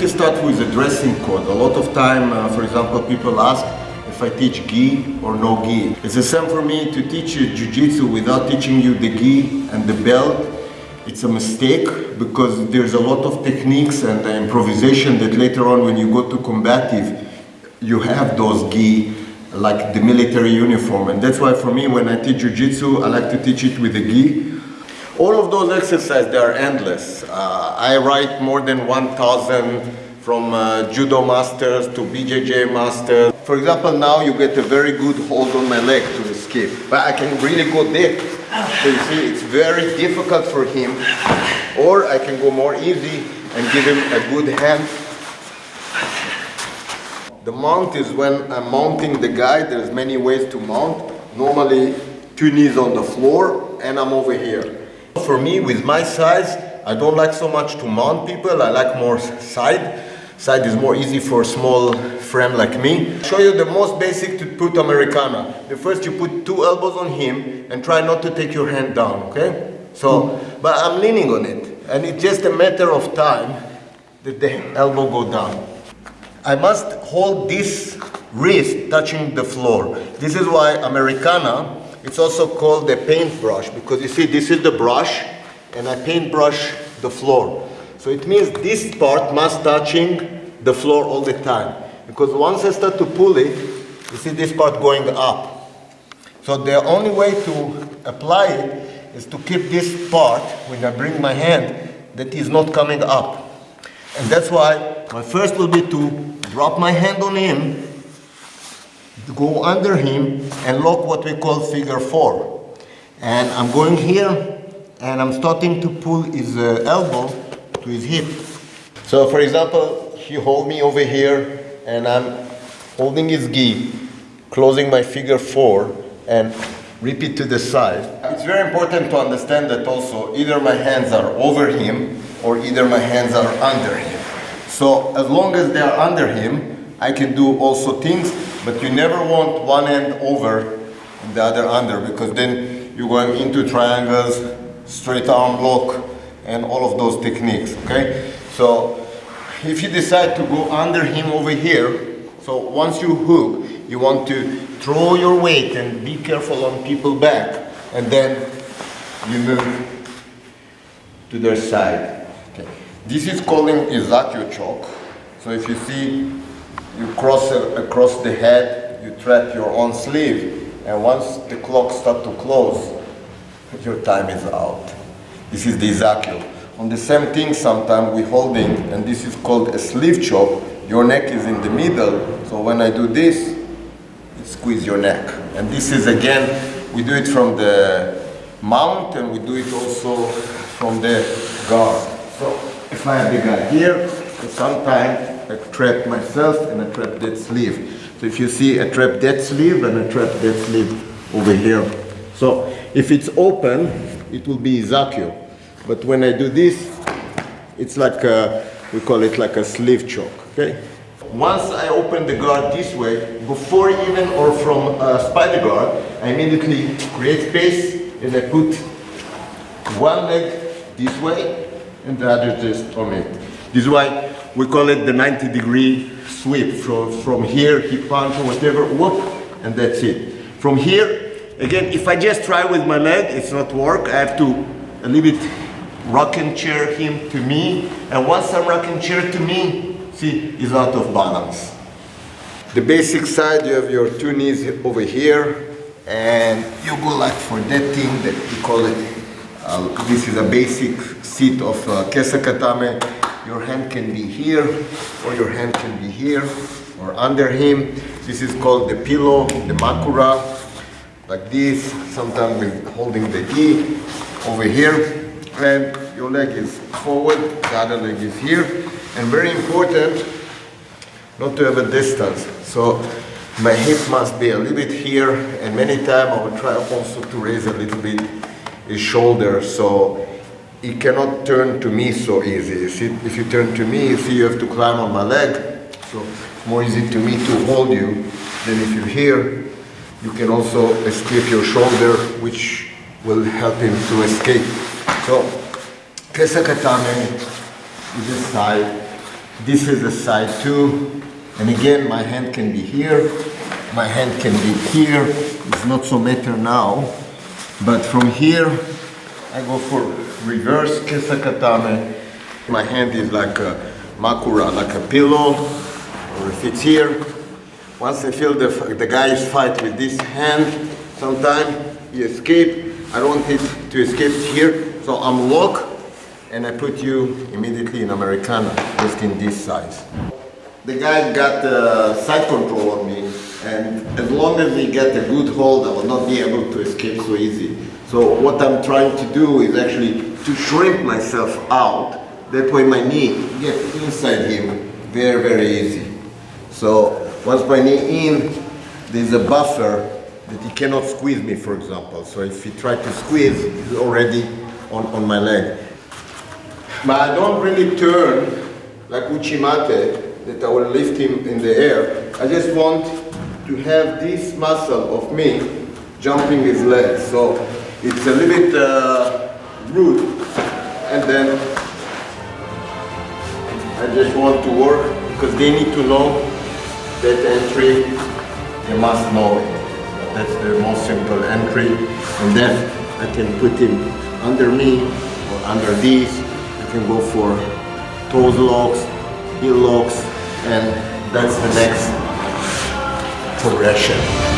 to start with a dressing code. A lot of time, for example, people ask if I teach gi or no gi. It's the same for me to teach you jiu-jitsu without teaching you the gi and the belt. It's a mistake because there's a lot of techniques and improvisation that later on when you go to combative, you have those gi like the military uniform. And that's why for me when I teach jiu-jitsu, I like to teach it with the gi. All of those exercises, they are endless. I write more than 1,000 from judo masters to BJJ masters. For example, now you get a very good hold on my leg to escape. But I can really go there. So you see, it's very difficult for him. Or I can go more easy and give him a good hand. The mount is when I'm mounting the guy. There's many ways to mount. Normally, 2 knees on the floor and I'm over here. For me, with my size, I don't like so much to mount people. I like more side. Side is more easy for a small frame like me. I'll show you the most basic to put Americana. The first you put 2 elbows on him and try not to take your hand down, okay? So, but I'm leaning on it. And it's just a matter of time that the elbow go down. I must hold this wrist touching the floor. This is why Americana, it's also called the paintbrush, because you see this is the brush and I paintbrush the floor. So it means this part must touching the floor all the time. Because once I start to pull it, you see this part going up. So the only way to apply it is to keep this part, when I bring my hand, that is not coming up. And that's why my first will be to drop my hand on him, go under him and lock what we call figure 4. And I'm going here and I'm starting to pull his elbow to his hip. So for example, he hold me over here and I'm holding his gi, closing my figure 4 and rip it to the side. It's very important to understand that also either my hands are over him or either my hands are under him. So as long as they are under him, I can do also things, but you never want one hand over and the other under, because then you're going into triangles, straight arm lock, and all of those techniques, okay? So if you decide to go under him over here, so once you hook, you want to throw your weight and be careful on people's back, and then you move to their side. Okay. This is calling EZEKIEL choke. So if you see, you cross across the head, you trap your own sleeve, and once the clock starts to close, your time is out. This is the EZEKIEL. On the same thing, sometimes we're holding, and this is called a sleeve choke. Your neck is in the middle, so when I do this, it squeezes your neck. And this is again, we do it from the mount, and we do it also from the guard. So if I have the guy here, sometimes I trap myself and I trap that sleeve. So if you see, I trap that sleeve and I trap that sleeve over here. So if it's open, it will be EZEKIEL. But when I do this, it's like we call it like a sleeve choke, okay? Once I open the guard this way, before even or from spider guard, I immediately create space and I put one leg this way and the other just on it. This is why we call it the 90-degree sweep. From here, he punch or whatever, whoop, and that's it. From here, again, if I just try with my leg, it's not work. I have to a little bit rocking chair him to me, and once I'm rocking chair to me, see, he's out of balance. The basic side, you have your 2 knees over here, and you go like for that thing that we call it, this is a basic seat of kesakatame. Your hand can be here, or your hand can be here, or under him. This is called the pillow, the makura, like this. Sometimes we're holding the gi over here, and your leg is forward, the other leg is here. And very important, not to have a distance. So my hip must be a little bit here, and many times I will try also to raise a little bit his shoulder, so he cannot turn to me so easy. You see, if you turn to me, you see you have to climb on my leg, so it's more easy to me to hold you than if you're here. You can also escape your shoulder, which will help him to escape. So, kesakatame is this side, This is the side too. And again, my hand can be here. My hand can be here. It's not so matter now. But from here, I go for reverse kesakatame. My hand is like a makura, like a pillow. Or if it's here, once I feel the guys fight with this hand, sometimes you escape. I don't want it to escape here, so I'm locked and I put you immediately in Americana, just in this size. The guy got side control on me, and as long as he get a good hold, I will not be able to escape so easy. So what I'm trying to do is actually to shrink myself out. That way my knee gets inside him very, very easy. So once my knee in, there's a buffer that he cannot squeeze me, for example. So if he tries to squeeze, he's already on my leg. But I don't really turn like Uchimate, that I will lift him in the air. I just want to have this muscle of me jumping his legs. So it's a little bit rude. And then I just want to work, because they need to know that entry, they must know it. That's the most simple entry. And then I can put him under me or under these. I can go for toes locks, heel locks, and that's the next progression.